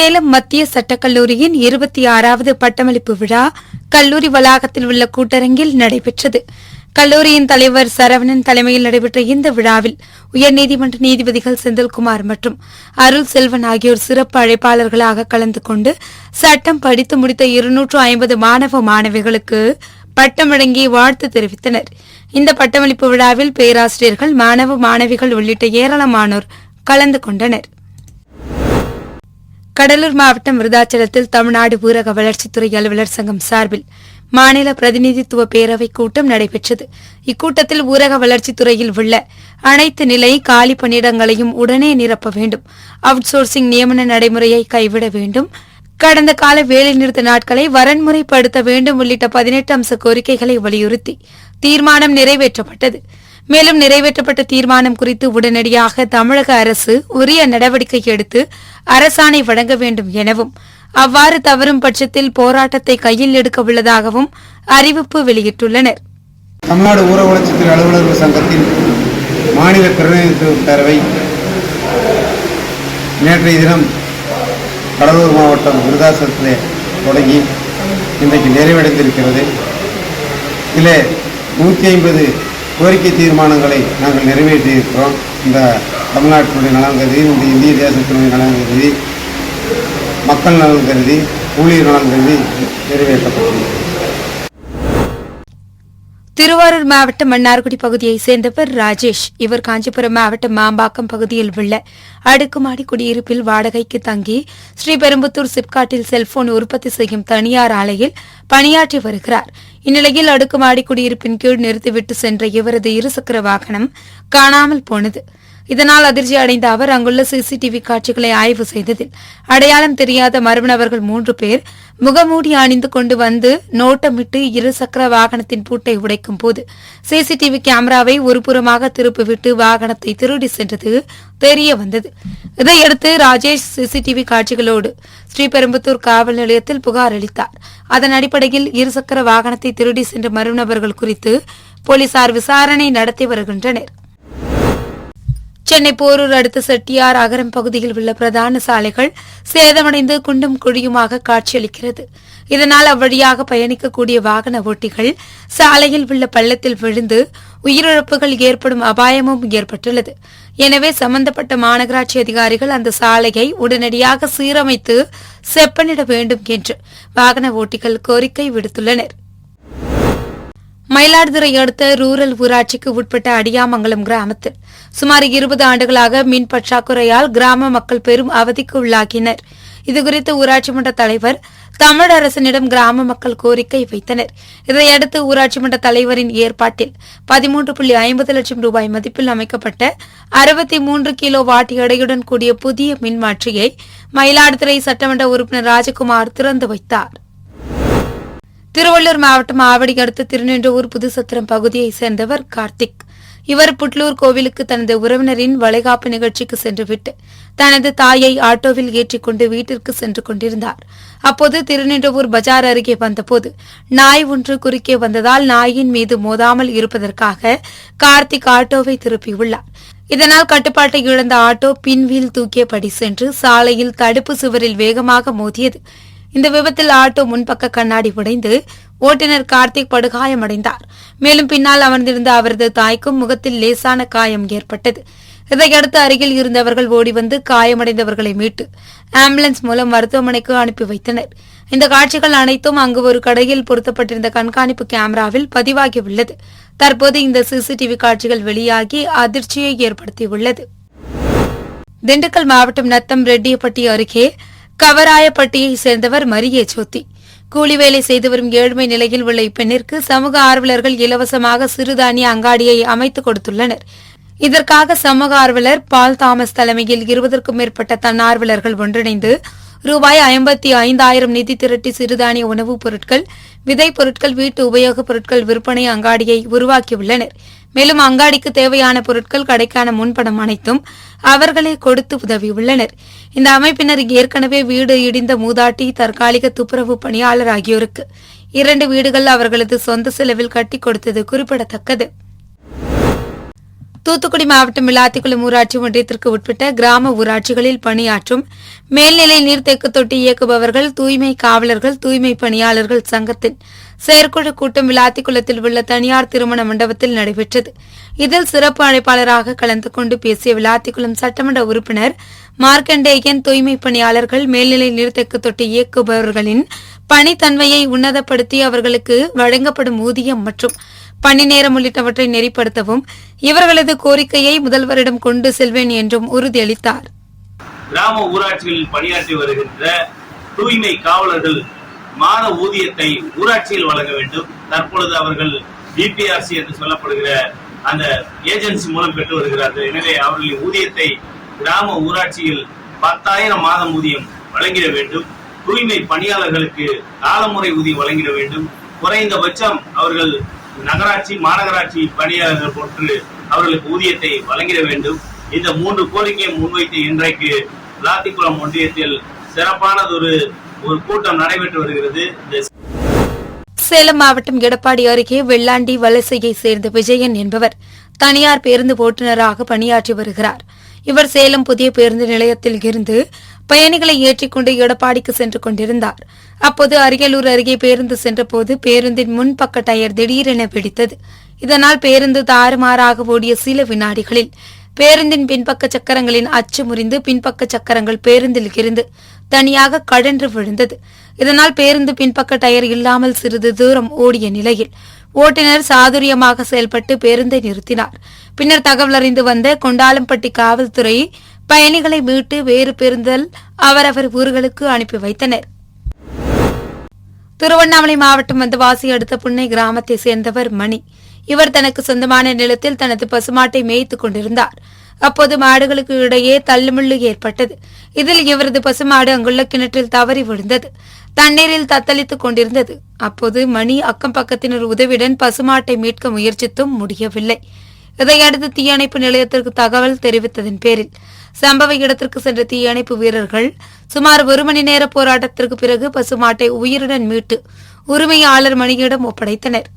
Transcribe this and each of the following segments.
சேலம் மத்திய சட்டக்கல்லூரியின் 26வது பட்டமளிப்பு விழா கல்லூரி வளாகத்தில் உள்ள கூட்டரங்கில் நடைபெற்றது. கல்லூரியின் தலைவர் சரவணன் தலைமையில் நடைபெற்ற இந்த விழாவில் உயர்நீதிமன்ற நீதிபதிகள் செந்தில்குமார் மற்றும் அருள் செல்வன் ஆகியோர் சிறப்பு அழைப்பாளர்களாக கலந்து கொண்டு சட்டம் படித்து முடித்த 250 மாணவ மாணவிகளுக்கு பட்டம் வழங்கி வாழ்த்து தெரிவித்தனர். இந்த பட்டமளிப்பு விழாவில் பேராசிரியர்கள், மாணவ மாணவிகள் உள்ளிட்ட ஏராளமானோர் கலந்து கொண்டனர். கடலூர் மாவட்டம் விருதாச்சலத்தில் தமிழ்நாடு ஊரக வளர்ச்சித்துறை அலுவலர் சங்கம் சார்பில் மாநில பிரதிநிதித்துவ பேரவை கூட்டம் நடைபெற்றது. இக்கூட்டத்தில் ஊரக வளர்ச்சித்துறையில் உள்ள அனைத்து நிலை காலி பணியிடங்களையும் உடனே நிரப்ப வேண்டும், அவுட் சோர்சிங் நியமன நடைமுறையை கைவிட வேண்டும், கடந்த கால வேலைநிறுத்த நாட்களை வரன்முறைப்படுத்த வேண்டும் உள்ளிட்ட 18 அம்ச கோரிக்கைகளை வலியுறுத்தி தீர்மானம் நிறைவேற்றப்பட்டது. மேலும் நிறைவேற்றப்பட்ட தீர்மானம் குறித்து உடனடியாக தமிழக அரசு உரிய நடவடிக்கை எடுத்து அரசாணை வழங்க வேண்டும் எனவும், அவ்வாறு தவறும் பட்சத்தில் போராட்டத்தை கையில் எடுக்க உள்ளதாகவும் அறிவிப்பு வெளியிட்டுள்ளனர். தமிழ்நாடு ஊரக வளர்ச்சித்துறை அலுவலர்கள் சங்கத்தின் மாநில பிரதிநிதித்துவ பேரவை நேற்றைய தினம் கடலூர் மாவட்டம் விருதாச்சலத்திலே தொடங்கி இன்றைக்கு நிறைவடைந்திருக்கிறது. இதில் 150 கோரிக்கை தீர்மானங்களை நாங்கள் நிறைவேற்றியிருக்கிறோம். இந்த தமிழ்நாட்டினுடைய நலன் கருதி, இந்த இந்திய தேசத்தினுடைய நலன் கருதி, மக்கள் நலன் கருதி, ஊழியர் நலன் கருதி நிறைவேற்றப்பட்டுள்ளது. திருவாரூர் மாவட்டம் மன்னார்குடி பகுதியைச் சேர்ந்தவர் ராஜேஷ். இவர் காஞ்சிபுரம் மாவட்டம் மாம்பாக்கம் பகுதியில் உள்ள அடுக்குமாடி குடியிருப்பில் வாடகைக்கு தங்கி ஸ்ரீபெரும்புத்தூர் சிப்காட்டில் செல்போன் உற்பத்தி செய்யும் தனியார் ஆலையில் பணியாற்றி வருகிறார். இந்நிலையில் அடுக்குமாடி குடியிருப்பின் கீழ் நிறுத்திவிட்டு சென்ற இவரது இருசக்கர வாகனம் காணாமல் போனது. இதனால் அதிர்ச்சி அடைந்த அவர் அங்குள்ள சிசிடிவி காட்சிகளை ஆய்வு செய்ததில் அடையாளம் தெரியாத மர்ம நபர்கள் 3 பேர் முகமூடி அணிந்து கொண்டு வந்து நோட்டமிட்டு இருசக்கர வாகனத்தின் பூட்டை உடைக்கும் போது சிசிடிவி கேமராவை ஒருபுறமாக திருப்பிவிட்டு வாகனத்தை திருடி சென்றது தெரிய வந்தது. இதையடுத்து ராஜேஷ் சிசிடிவி காட்சிகளோடு ஸ்ரீபெரும்புத்தூர் காவல் நிலையத்தில் புகார் அளித்தார். அதன் அடிப்படையில் இருசக்கர வாகனத்தை திருடி சென்ற மர்ம நபர்கள் குறித்து போலீசார் விசாரணை நடத்தி வருகின்றனர். சென்னை போரூர் அடுத்த செட்டியார் அகரம் பகுதியில் உள்ள பிரதான சாலைகள் சேதமடைந்து குண்டும் குழியுமாக காட்சியளிக்கிறது. இதனால் அவ்வழியாக பயணிக்கக்கூடிய வாகன ஓட்டிகள் சாலையில் உள்ள பள்ளத்தில் விழுந்து உயிரிழப்புகள் ஏற்படும் அபாயமும் ஏற்பட்டுள்ளது. எனவே சம்பந்தப்பட்ட மாநகராட்சி அதிகாரிகள் அந்த சாலையை உடனடியாக சீரமைத்து செப்பனிட வேண்டும் என்று வாகன ஓட்டிகள் கோரிக்கை விடுத்துள்ளனர். மயிலாடுதுறை அடுத்த ரூரல் ஊராட்சிக்கு உட்பட்ட அடியாமங்கலம் கிராமத்தில் சுமார் 20 ஆண்டுகளாக மின் பற்றாக்குறையால் கிராம மக்கள் பெரும் அவதிக்கு உள்ளாகினர். இதுகுறித்து ஊராட்சி மன்ற தலைவர் தமிழ் அரசனிடம் கிராம மக்கள் கோரிக்கை வைத்தனர். இதையடுத்து ஊராட்சி மன்ற தலைவரின் ஏற்பாட்டில் 13.50 லட்சம் ரூபாய் மதிப்பில் அமைக்கப்பட்ட 63 கிலோ வாட் எடையுடன் கூடிய புதிய மின்மாற்றியை மயிலாடுதுறை சட்டமன்ற உறுப்பினர் ராஜகுமார் திறந்து வைத்தார். திருவள்ளூர் மாவட்டம் ஆவடி அடுத்த திருநின்றவூர் புதுசத்திரம் பகுதியைச் சேர்ந்தவர் கார்த்திக். இவர் புட்லூர் கோவிலுக்கு தனது உறவினரின் வளைகாப்பு நிகழ்ச்சிக்கு சென்றுவிட்டு தனது தாயை ஆட்டோவில் ஏற்றிக்கொண்டு வீட்டிற்கு சென்று கொண்டிருந்தார். அப்போது திருநின்றவூர் பஜார் அருகே வந்தபோது நாய் ஒன்று குறுக்கே வந்ததால் நாயின் மீது மோதாமல் இருப்பதற்காக கார்த்திக் ஆட்டோவை திருப்பியுள்ளார். இதனால் கட்டுப்பாட்டை இழந்த ஆட்டோ பின்வீல் தூக்கியபடி சென்று சாலையில் தடுப்பு சுவரில் வேகமாக மோதியது. இந்த விபத்தில் ஆட்டோ முன்பக்க கண்ணாடி உடைந்து ஓட்டுநர் கார்த்திக் படுகாயமடைந்தார். மேலும் பின்னால் அமர்ந்திருந்த அவரது தாய்க்கும் முகத்தில் லேசான காயம் ஏற்பட்டது. இதையடுத்து அருகில் இருந்தவர்கள் ஓடி வந்து காயமடைந்தவர்களை மீட்டு ஆம்புலன்ஸ் மூலம் மருத்துவமனைக்கு அனுப்பி வைத்தனர். இந்த காட்சிகள் அனைத்தும் அங்கு ஒரு கடையில் பொருத்தப்பட்டிருந்த கண்காணிப்பு கேமராவில் பதிவாகியுள்ளது. தற்போது இந்த சிசிடிவி காட்சிகள் வெளியாகி அதிர்ச்சியை ஏற்படுத்தியுள்ளது. திண்டுக்கல் மாவட்டம் நத்தம் ரெட்டியப்பட்டி அருகே கவராயப்பட்டியை சேர்ந்தவர் மரியே ஜோதி. கூலி வேலை செய்து வரும் ஏழ்மை நிலையில் உள்ள இப்பெண்ணிற்கு சமூக ஆர்வலர்கள் இலவசமாக சிறுதானிய அங்காடியை அமைத்துக் கொடுத்துள்ளனர். இதற்காக சமூக ஆர்வலர் பால் தாமஸ் தலைமையில் 20க்கும் மேற்பட்ட தன்னார்வலர்கள் ஒன்றிணைந்து ரூபாய் 55,000 நிதி திரட்டி சிறுதானிய உணவுப் பொருட்கள், விதைப் பொருட்கள், வீட்டு உபயோகப் பொருட்கள் விற்பனை அங்காடியை உருவாக்கியுள்ளனர். மேலும் அங்காடிக்கு தேவையான பொருட்கள், கடைக்கான முன்பணம் அனைத்தும் அவர்களே கொடுத்து உதவியுள்ளனர். இந்த அமைப்பினர் ஏற்கனவே வீடு இடிந்த மூதாட்டி, தற்காலிக துப்புரவு பணியாளர் ஆகியோருக்கு 2 வீடுகள் அவர்களது சொந்த செலவில் கட்டிக் கொடுத்தது குறிப்பிடத்தக்கது. தூத்துக்குடி மாவட்டம் விளாத்திக்குளம் ஊராட்சி ஒன்றியத்திற்கு உட்பட்ட கிராம ஊராட்சிகளில் பணியாற்றும் மேல்நிலை நீர்த்தேக்க தொட்டி இயக்குபவர்கள், தூய்மை காவலர்கள், தூய்மை பணியாளர்கள் சங்கத்தின் செயற்குழு கூட்டம் விளாத்திக்குளத்தில் உள்ள தனியார் திருமண மண்டபத்தில் நடைபெற்றது. இதில் சிறப்பு அழைப்பாளராக கலந்து கொண்டு பேசிய விளாத்திக்குளம் சட்டமன்ற உறுப்பினர் மார்க்கண்டேயன், தூய்மை பணியாளர்கள், மேல்நிலை நீர்த்தேக்க தொட்டி இயக்குபவர்களின் பணித்தன்மையை உன்னதப்படுத்தி அவர்களுக்கு வழங்கப்படும் ஊதியம் மற்றும் பணி நேரம் உள்ளிட்டவற்றை நெறிப்படுத்தவும் இவர்களது கோரிக்கையை முதல்வரிடம் கொண்டு செல்வேன் என்றும் உறுதியளித்தார். கிராம ஊராட்சிகளில் பணியாற்றி வருகின்ற தூய்மை காவலர்கள் மாத ஊதியத்தை ஊராட்சியில் வழங்க வேண்டும். தற்பொழுது அவர்கள் பிபிஆர்சி என்று சொல்லப்படுகிற அந்த ஏஜென்சி மூலம் பெற்று வருகிறார்கள். எனவே அவர்களின் ஊதியத்தை கிராம ஊராட்சியில் 10,000 மாதம் ஊதியம் வழங்கிட வேண்டும். தூய்மை பணியாளர்களுக்கு காலமுறை ஊதியம் வழங்கிட வேண்டும். குறைந்தபட்சம் அவர்கள் நகராட்சி, மாநகராட்சி பணியாளர்கள் போன்று அவர்களுக்கு ஊதியத்தை வழங்கிட வேண்டும். இந்த 3 கோரிக்கையை முன்வைத்து இன்றைக்கு விளாத்திக்குளம் ஒன்றியத்தில் சிறப்பானதொரு கூட்டம் நடைபெற்று வருகிறது. சேலம் மாவட்டம் எடப்பாடி அருகே வெள்ளாண்டி வலசையை சேர்ந்த விஜயன் என்பவர் தனியார் பேருந்து ஓட்டுநராக பணியாற்றி வருகிறார். இவர் சேலம் புதிய பேருந்து நிலையத்தில் இருந்து பயணிகளை ஏற்றிக்கொண்டு எடப்பாடிக்கு சென்று கொண்டிருந்தார். அப்போது அரியலூர் அருகே பேருந்து சென்றபோது பேருந்தின் முன்பக்க டயர் திடீரென வெடித்தது. இதனால் பேருந்து தாறுமாறாக ஓடிய சில வினாடிகளில் பேருந்தின் பின்பக்க சக்கரங்களின் அச்சு முறிந்து பின்பக்க சக்கரங்கள் பேருந்தில் இருந்து தனியாக கழன்று விழுந்தது. இதனால் பேருந்து பின்பக்க டயர் இல்லாமல் சிறிது தூரம் ஓடிய நிலையில் ஓட்டுநர் சாதுரியமாக செயல்பட்டு பேருந்தை நிறுத்தினார். பின்னர் தகவல் அறிந்து வந்த கொண்டாலம்பட்டி காவல்துறை பயணிகளை மீட்டு வேறு பேருந்தில் அவரவர் ஊர்களுக்கு அனுப்பி வைத்தனர். திருவண்ணாமலை மாவட்டம் வந்தவாசி அடுத்த புன்னை கிராமத்தை சேர்ந்தவர் மணி. இவர் தனக்கு சொந்தமான நிலத்தில் தனது பசுமாட்டை மேய்த்துக் கொண்டிருந்தார். அப்போது மாடுகளுக்கு இடையே தள்ளுமுள்ளு ஏற்பட்டது. இதில் இவரது பசுமாடு அங்குள்ள கிணற்றில் தவறி விழுந்தது. தண்ணீரில் தத்தளித்துக் கொண்டிருந்தது. அப்போது மணி அக்கம் பக்கத்தினர் உதவியுடன் பசுமாட்டை மீட்க முயற்சித்தும் முடியவில்லை. இதையடுத்து தீயணைப்பு நிலையத்திற்கு தகவல் தெரிவித்ததன் பேரில் சம்பவ இடத்திற்கு சென்ற தீயணைப்பு வீரர்கள் சுமார் 1 மணி நேர போராட்டத்திற்கு பிறகு பசுமாட்டை உயிருடன் மீட்டு உரிமையாளர் மணியிடம் ஒப்படைத்தனர்.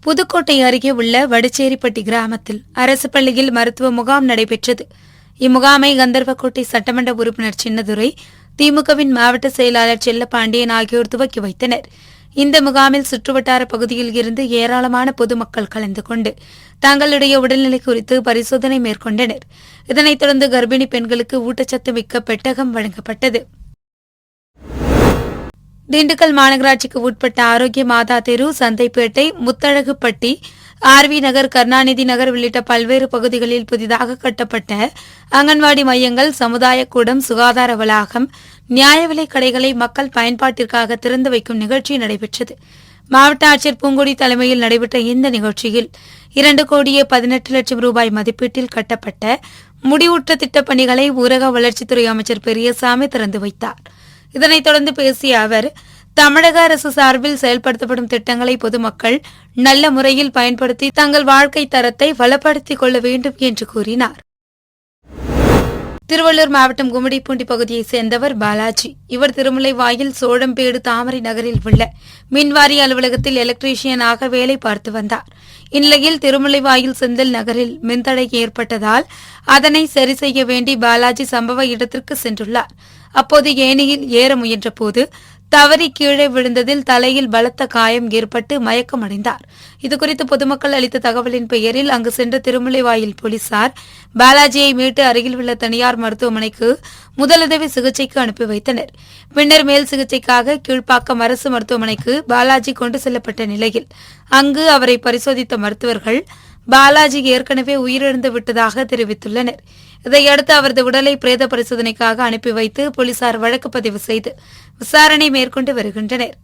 புதுக்கோட்டை அருகே உள்ள வடச்சேரிப்பட்டி கிராமத்தில் அரசு பள்ளியில் மருத்துவ முகாம் நடைபெற்றது. இம்முகாமை கந்தர்வக்கோட்டை சட்டமன்ற உறுப்பினர் சின்னதுரை, திமுகவின் மாவட்ட செயலாளர் செல்லப்பாண்டியன் ஆகியோர் துவக்கி வைத்தனர். இந்த முகாமில் சுற்றுவட்டார பகுதியில் இருந்து ஏராளமான பொதுமக்கள் கலந்து கொண்டு தங்களுடைய உடல்நிலை குறித்து பரிசோதனை மேற்கொண்டனர். இதனைத் தொடர்ந்து கர்ப்பிணி பெண்களுக்கு ஊட்டச்சத்து மிக்க பெட்டகம் வழங்கப்பட்டது. திண்டுக்கல் மாநகராட்சிக்கு உட்பட்ட ஆரோக்கிய மாதா தெரு, சந்தைப்பேட்டை, முத்தழகுப்பட்டி, ஆர்வி நகர், கருணாநிதி நகர் உள்ளிட்ட பல்வேறு பகுதிகளில் புதிதாக கட்டப்பட்ட அங்கன்வாடி மையங்கள், சமுதாய கூடம், சுகாதார வளாகம், நியாய விலைக் கடைகளை மக்கள் பயன்பாட்டிற்காக திறந்து வைக்கும் நிகழ்ச்சி நடைபெற்றது. மாவட்ட ஆட்சியர் பூங்கொடி தலைமையில் நடைபெற்ற இந்த நிகழ்ச்சியில் 2,18,00,000 ரூபாய் மதிப்பீட்டில் கட்டப்பட்ட முடிவுற்ற திட்டப் பணிகளை ஊரக வளர்ச்சித்துறை அமைச்சர் பெரியசாமி திறந்து வைத்தார். இதனைத் தொடர்ந்து பேசிய அவர், தமிழக அரசு சார்பில் செயல்படுத்தப்படும் திட்டங்களை பொதுமக்கள் நல்ல முறையில் பயன்படுத்தி தங்கள் வாழ்க்கை தரத்தை வளப்படுத்திக் கொள்ள வேண்டும் என்று கூறினார். திருவள்ளூர் மாவட்டம் கும்மிடிப்பூண்டி பகுதியைச் சேர்ந்தவர் பாலாஜி. இவர் திருமுல்லைவாயில், சோழம்பேடு, தாமரை நகரில் உள்ள மின்வாரிய அலுவலகத்தில் எலக்ட்ரீஷியனாக வேலை பார்த்து வந்தார். இந்நிலையில் திருமுல்லைவாயில் செந்தில் நகரில் மின்தடை ஏற்பட்டதால் அதனை சரி செய்ய வேண்டி பாலாஜி சம்பவ இடத்திற்கு சென்றுள்ளார். அப்போது ஏணியில் ஏற முயன்றபோது தவறி கீழே விழுந்ததில் தலையில் பலத்த காயம் ஏற்பட்டு மயக்கமடைந்தார். இதுகுறித்து பொதுமக்கள் அளித்த தகவலின் பெயரில் அங்கு சென்ற திருமுல்லைவாயில் போலீசார் பாலாஜியை மீட்டு அருகில் உள்ள தனியார் மருத்துவமனைக்கு முதலுதவி சிகிச்சைக்கு அனுப்பி வைத்தனர். பின்னர் மேல் சிகிச்சைக்காக கீழ்ப்பாக்கம் அரசு மருத்துவமனைக்கு பாலாஜி கொண்டு செல்லப்பட்ட நிலையில் அங்கு அவரை பரிசோதித்த மருத்துவர்கள் பாலாஜி ஏற்கனவே உயிரிழந்து விட்டதாக தெரிவித்துள்ளனர். இதையடுத்து அவரது உடலை பிரேத பரிசோதனைக்காக அனுப்பி வைத்து போலீசார் வழக்கு பதிவு செய்து விசாரணை மேற்கொண்டு வருகின்றனர்.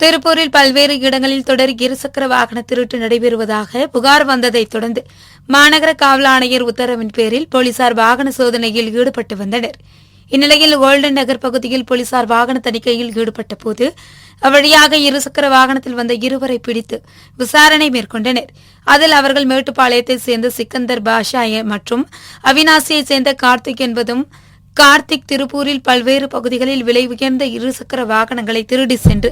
திருப்பூரில் பல்வேறு இடங்களில் தொடர் இருசக்கர வாகன திருட்டு நடைபெறுவதாக புகார் வந்ததைத் தொடர்ந்து மாநகர காவல் ஆணையர் உத்தரவின் பேரில் போலீசார் வாகன சோதனையில் ஈடுபட்டு வந்தனர். இந்நிலையில் கோல்டன் நகர் பகுதியில் போலீசார் வாகன தணிக்கையில் ஈடுபட்ட போது அவ்வழியாக இருசக்கர வாகனத்தில் வந்த இருவரை பிடித்து விசாரணை மேற்கொண்டனர். அதில் அவர்கள் மேட்டுப்பாளையத்தைச் சேர்ந்த சிக்கந்தர் பாஷா மற்றும் அவினாசியைச் சேர்ந்த கார்த்திக் என்பதும் கார்த்திக் திருப்பூரில் பல்வேறு பகுதிகளில் விலை உயர்ந்த இருசக்கர வாகனங்களை திருடி சென்று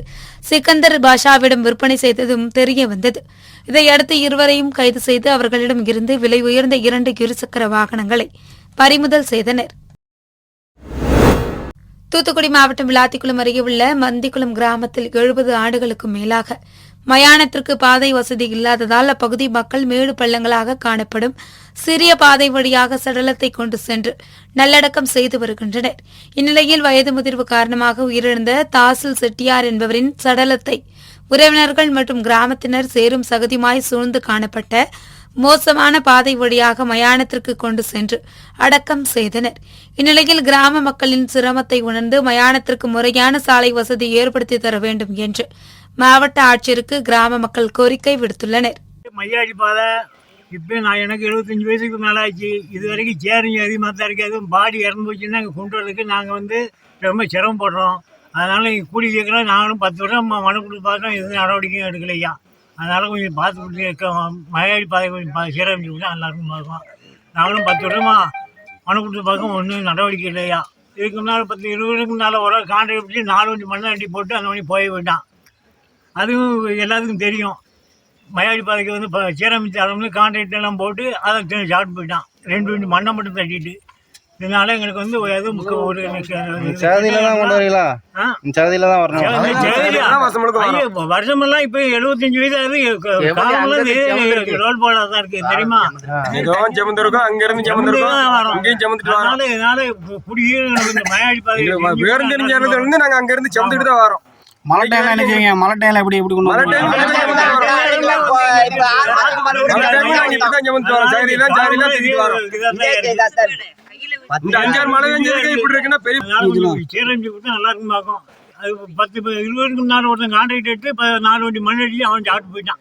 சிக்கந்தர் பாஷாவிடம் விற்பனை செய்ததும் தெரிய வந்தது. இதையடுத்து இருவரையும் கைது செய்து அவர்களிடம் இருந்து விலை உயர்ந்த 2 இருசக்கர வாகனங்களை பறிமுதல் செய்தனர். தூத்துக்குடி மாவட்டம் விளாத்திக்குளம் அருகே உள்ள மந்திக்குளம் கிராமத்தில் 70 ஆண்டுகளுக்கும் மேலாக மயானத்திற்கு பாதை வசதி இல்லாததால் அப்பகுதி மக்கள் மேடு பள்ளங்களாக காணப்படும் சிறிய பாதை வழியாக சடலத்தை கொண்டு சென்று நல்லடக்கம் செய்து வருகின்றனர். இந்நிலையில் வயது முதிர்வு காரணமாக உயிரிழந்த தாசில் செட்டியார் என்பவரின் சடலத்தை உறவினர்கள் மற்றும் கிராமத்தினர் சேரும் சகதியுமாய் சூழ்ந்து காணப்பட்ட மோசமான பாதை வழியாக மயானத்திற்கு கொண்டு சென்று அடக்கம் செய்தனர். இந்நிலையில் கிராம மக்களின் சிரமத்தை உணர்ந்து மயானத்திற்கு முறையான சாலை வசதி ஏற்படுத்தி தர வேண்டும் என்று மாவட்ட ஆட்சியருக்கு கிராம மக்கள் கோரிக்கை விடுத்துள்ளனர். மையாடி பாதை இப்போ எனக்கு 75 வயசுக்கு மேலே ஆச்சு. இது வரைக்கும் சேரிங்க அதிகமாக தான் இருக்குது. அதுவும் பாடி இறந்து போச்சுன்னா இங்கே கொண்டு வரதுக்கு நாங்கள் ரொம்ப சிரமப்படுறோம். அதனால் இங்கே கூலி கேட்குறோம். நாங்களும் 10 வருஷம் மனு கொடுத்து பார்த்தோம், எதுவும் நடவடிக்கையும் எடுக்கலையா. அதனால் கொஞ்சம் பார்த்து கொடுத்து மலையாளி பாதை கொஞ்சம் சீரமைச்சு கொடுத்தா எல்லாருக்கும் பார்க்கும். நாங்களும் 10 வருஷமாக மனு கொடுத்து பார்க்க ஒன்றும் நடவடிக்கை இல்லையா. இதுக்கு முன்னால் 10-20 வருஷத்துக்கு முன்னால் ஒரு கான்ட்ராக்ட் பிடிச்சி 4 வண்டி மண்ணை அடி போட்டு அந்த வண்டி போய் விட்டான். அதுவும் எல்லாத்துக்கும் தெரியும். மலையாளி பாதைக்கு சீரமைச்சு அளவுல கான்ட்ராக்ட் எல்லாம் போட்டு அதை சாப்பிட்டு போயிட்டான். 2 வண்டி மண்ணை மட்டும் தட்டிட்டு. இதனால எங்களுக்கு எதுவும் ஒரு சகதியில தான் கொண்டு வரீங்களா? சகதியில தான் வரணும். வருஷமெல்லாம் இப்ப 75 வயசு ஆகுது. காலமெல்லாம் ரோல் போடா தான் இருக்கு தெரியுமா. அதனால குடியே மலையாளி பாதை நாங்க அங்க இருந்து செமந்துட்டு தான் வரோம். மழை டைம்ல என்ன செய்வீங்க? மழை டைம்ல எப்படி கொண்டு மழை பெஞ்சதுக்கு இப்படி இருக்குன்னா பெரிய சீரமைச்சு கொடுத்தா நல்லா இருக்கும் பார்க்கும். அது 10-20 வருஷத்துக்கு முன்னாடி ஒருத்தன் கான்ட்ராக்ட் எடுத்து 4 வண்டி மண் அடிச்சு அவன் சாப்பிட்டு போயிட்டான்.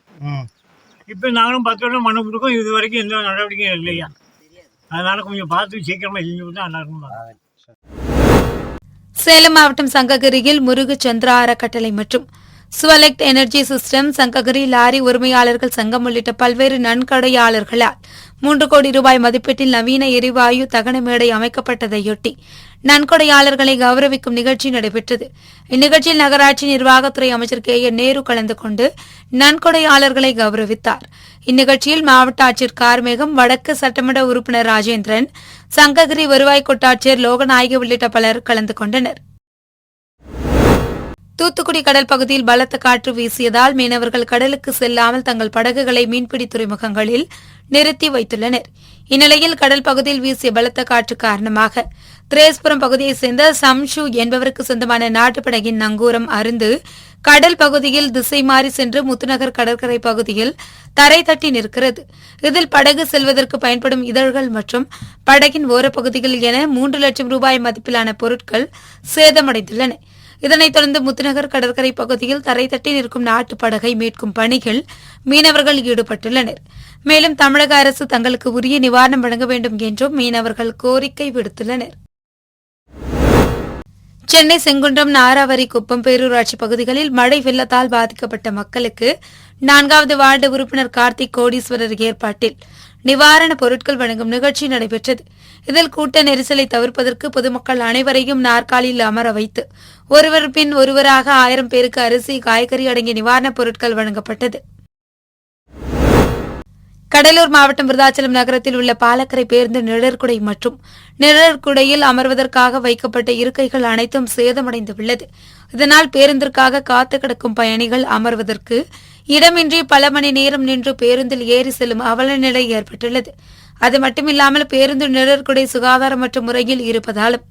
இப்போ நாங்களும் 10 வருஷம் மண்ணு கொடுக்கோம். இது வரைக்கும் எந்த நடவடிக்கையும் இல்லையா. அதனால கொஞ்சம் பார்த்து சீக்கிரமா செஞ்சு கொடுத்தா நல்லா இருக்கும். சேலம் மாவட்டம் சங்ககிரியில் முருகு சந்திரா அறக்கட்டளை மற்றும் சுவலெக்ட் எனர்ஜி சிஸ்டம், சங்ககிரி லாரி உரிமையாளர்கள் சங்கம் உள்ளிட்ட பல்வேறு நன்கொடையாளர்களால் 3 கோடி ரூபாய் மதிப்பீட்டில் நவீன எரிவாயு தகன மேடை அமைக்கப்பட்டதையொட்டி நன்கொடையாளர்களை கௌரவிக்கும் நிகழ்ச்சி நடைபெற்றது. இந்நிகழ்ச்சியில் நகராட்சி நிர்வாகத்துறை அமைச்சர் KN நேரு கலந்து கொண்டு நன்கொடையாளர்களை கௌரவித்தார். இந்நிகழ்ச்சியில் மாவட்ட ஆட்சியர் கார்மேகம், வடக்கு சட்டமன்ற உறுப்பினர் ராஜேந்திரன், சங்ககிரி வருவாய் கோட்டாட்சியர் லோகநாயகி உள்ளிட்ட பலர் கலந்து கொண்டனர். தூத்துக்குடி கடல் பகுதியில் பலத்த காற்று வீசியதால் மீனவர்கள் கடலுக்கு செல்லாமல் தங்கள் படகுகளை மீன்பிடி துறைமுகங்களில் நிறுத்தி வைத்துள்ளனர். இந்நிலையில் கடல் பகுதியில் வீசிய பலத்த காற்று காரணமாக திரேஸ்புரம் பகுதியைச் சேர்ந்த சம்ஷு என்பவருக்கு சொந்தமான நாட்டுப்படகின் நங்கூரம் அருந்து கடல் பகுதியில் திசை மாறி சென்று முத்துநகர் கடற்கரை பகுதியில் தரை தட்டி நிற்கிறது. இதில் படகு செல்வதற்கு பயன்படும் இதழ்கள் மற்றும் படகின் ஓரப்பகுதிகள் என 3 லட்சம் ரூபாய் மதிப்பிலான பொருட்கள் சேதமடைந்துள்ளன. இதனைத் தொடர்ந்து முத்துநகர் கடற்கரை பகுதியில் தரை தட்டி நிற்கும் நாட்டு படகை மீட்கும் பணியில் மீனவர்கள் ஈடுபட்டுள்ளனர். மேலும் தமிழக அரசு தங்களுக்கு உரிய நிவாரணம் வழங்க வேண்டும் என்றும் மீனவர்கள் கோரிக்கை விடுத்துள்ளனர். சென்னை செங்குன்றம், நாராவரி குப்பம் பேரூராட்சி பகுதிகளில் மழை வெள்ளத்தால் பாதிக்கப்பட்ட மக்களுக்கு 4வது வார்டு உறுப்பினர் கார்த்திக் கோடீஸ்வரர் ஏற்பாட்டில் நிவாரணப் பொருட்கள் வழங்கும் நிகழ்ச்சி நடைபெற்றது. இதில் கூட்ட நெரிசலை தவிர்ப்பதற்கு பொதுமக்கள் அனைவரையும் நாற்காலியில் அமர வைத்து ஒருவர் பின் ஒருவராக 1000 பேருக்கு அரிசி, காய்கறி அடங்கிய நிவாரணப் பொருட்கள் வழங்கப்பட்டது. கடலூர் மாவட்டம் விருதாச்சலம் நகரத்தில் உள்ள பாலக்கரை பேருந்து நிழற்குடை மற்றும் நிழற்குடையில் அமர்வதற்காக வைக்கப்பட்ட இருக்கைகள் அனைத்தும் சேதமடைந்துள்ளது. இதனால் பேருந்திற்காக காத்து கிடக்கும் பயணிகள் அமர்வதற்கு இடமின்றி பல மணி நேரம் நின்று பேருந்தில் ஏறி செல்லும் அவல நிலை ஏற்பட்டுள்ளது. அது மட்டுமில்லாமல் பேருந்து நிழற்குடை சுகாதாரமற்ற முறையில் இருப்பதாலும்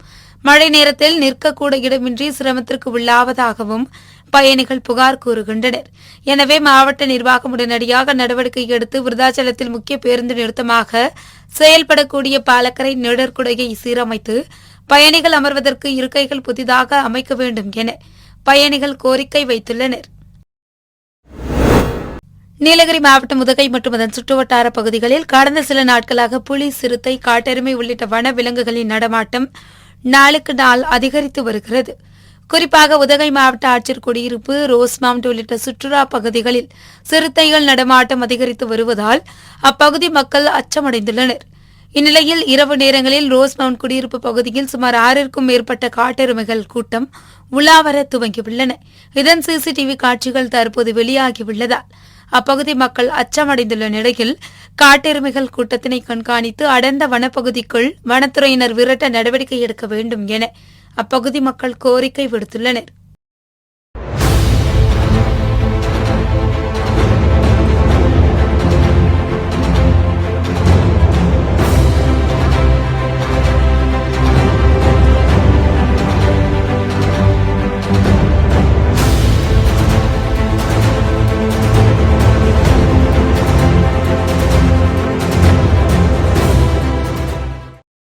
மழை நேரத்தில் நிற்கக்கூட இடமின்றி சிரமத்திற்கு உள்ளாவதாகவும் பயணிகள் புகார் கூறுகின்றனர். எனவே மாவட்ட நிர்வாகம் உடனடியாக நடவடிக்கை எடுத்து விருதாச்சலத்தில் முக்கிய பேருந்து நிறுத்தமாக செயல்படக்கூடிய பாலக்கரை நிழற்குடையை சீரமைத்து பயணிகள் அமர்வதற்கு இருக்கைகள் புதிதாக அமைக்க வேண்டும் என பயணிகள் கோரிக்கை வைத்துள்ளனர். நீலகிரி மாவட்டம் உதகை மற்றும் அதன் சுற்றுவட்டார பகுதிகளில் கடந்த சில நாட்களாக புலி, சிறுத்தை, காட்டெருமை உள்ளிட்ட வன விலங்குகளின் நடமாட்டம் நாளுக்கு நாள் அதிகரித்து வருகிறது. குறிப்பாக உதகை மாவட்ட ஆட்சியர் குடியிருப்பு, ரோஸ்மவுண்ட் உள்ளிட்ட சுற்றுலா பகுதிகளில் சிறுத்தைகள் நடமாட்டம் அதிகரித்து வருவதால் அப்பகுதி மக்கள் அச்சமடைந்துள்ளனர். இந்நிலையில் இரவு நேரங்களில் ரோஸ்மவுண்ட் குடியிருப்பு பகுதியில் சுமார் 6க்கும் மேற்பட்ட காட்டெருமைகள் கூட்டம் உலாவர துவங்கியுள்ளன. இதன் சிசிடிவி காட்சிகள் தற்போது வெளியாகியுள்ளதால் அப்பகுதி மக்கள் அச்சமடைந்துள்ள நிலையில் காட்டெருமைகள் கூட்டத்தினை கண்காணித்து அடர்ந்த வனப்பகுதிக்குள் வனத்துறையினர் விரட்ட நடவடிக்கை எடுக்க வேண்டும் என அப்பகுதி மக்கள் கோரிக்கை விடுத்துள்ளனர்.